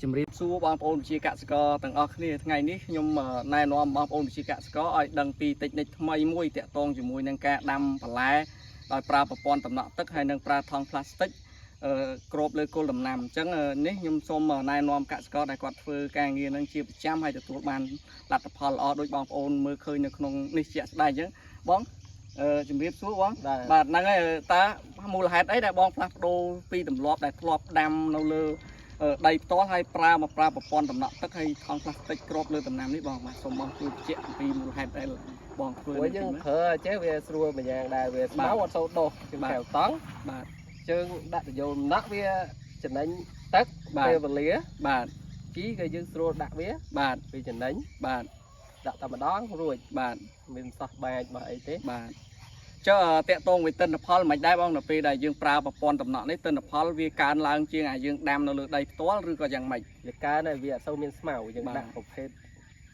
ជំរាបសួរបងប្អូនជាកសិករទាំងអស់គ្នាថ្ងៃនេះខ្ញុំណែនាំបងប្អូនជាកសិករឲ្យដឹងពីតិចនិចថ្មីមួយតាក់ទងជាមួយនឹងការដាំបន្លែដោយប្រើប្រព័ន្ធដំណក់ទឹកហើយនឹងប្រើថង់ប្លាស្ទិកគ្របលើគល់ដំណាំអញ្ចឹងនេះខ្ញុំសូមណែនាំកសិករដែលគាត់ធ្វើការងារនឹងជាប្រចាំហើយទទួលបានលទ្ធផលល្អដោយបងប្អូនមើលឃើញនៅក្នុងនេះជាក់ស្ដែងអញ្ចឹងបងជំរាបសួរបងបាទហ្នឹងហើយតើមូលហេតុអីដែលបងផ្លាស់ប្ដូរពីទម្លាប់ដែលធ្លាប់ដាំនៅលើដីផ្ទាល់ហើយប្រើប្រព័ន្ធដំណក់ទឹកហើយថង់ប្លាស្ទិកគ្របលើដំណាំនេះបងបាទសូមបងជួយបញ្ជាក់អំពីមូលហេតុដែលបងធ្វើនេះយើងប្រើចេះវាស្រួលម្យ៉ាងដែរវាស្មៅអត់សូវដុសជាកែវតង់បាទជើងដាក់ទៅយកដំណក់វាចំណេញទឹកពេលវេលាបាទជីក៏យើងស្រួលដាក់វាបាទវាចំណេញបាទដាក់តែម្ដងរួចបាទមានសោះបាច់មកអីទេបាទចុះតាក់ទងវិទិន្នផលមិនដែរបងនៅពេលដែលយើងប្រើប្រព័ន្ធដំណក់នេះទិន្នផលវាកើនឡើងជាងយើងដាំនៅលើដីផ្ទាល់ឬក៏យ៉ាងម៉េចវាកើនហើយវាអត់សូវមានស្មៅយើងដាក់ប្រភេទ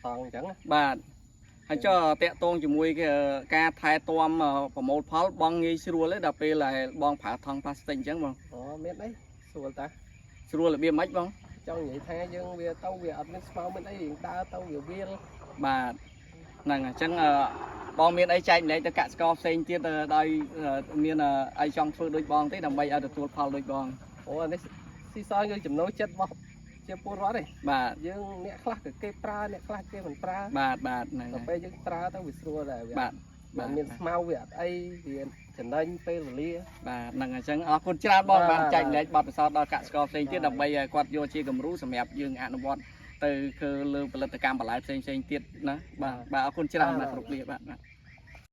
តង់អញ្ចឹងបាទហើយចុះតាក់ទងជាមួយការថែទាំប្រមូលផលបងងាយស្រួលទេដល់ពេលដែលបងប្រើថង់ប្លាស្ទិកអញ្ចឹងបងអូមានអីស្រួលតាស្រួលរបៀបម៉េចបងចង់និយាយថាយើងវាទៅវាអត់មានស្មៅមានអីយើងដើរទៅវាវាលបាទហ្នឹងអញ្ចឹងបងមានអីចែកម្លែកទៅកសិករផ្សេងទៀតដោយមានអីចង់ធ្វើដូចបងទេដើម្បីឲ្យទទួលផលដូចបងអូនេះស៊ីសងយើងចំណូលចិត្តរបស់ជាពលរដ្ឋទេបាទយើងអ្នកខ្លះក៏គេប្រើអ្នកខ្លះគេមិនប្រើបាទហ្នឹងដល់ពេលយើងប្រើទៅវាស្រួលដែរបាទមានស្មៅវាអត់អីវាចំណេញពេលវេលាបាទហ្នឹងអញ្ចឹងអរគុណច្រើនបងបានចែកម្លែកបទពិសោធន៍ដល់កសិករផ្សេងទៀតដើម្បីឲ្យគាត់យកជាគំរូសម្រាប់យើងអនុវត្តទៅគឺលើផលិតកម្មបន្លែផ្សេងទៀតណាបាទអរគុណច្រើនបាទគ្រប់គ្នាបាទ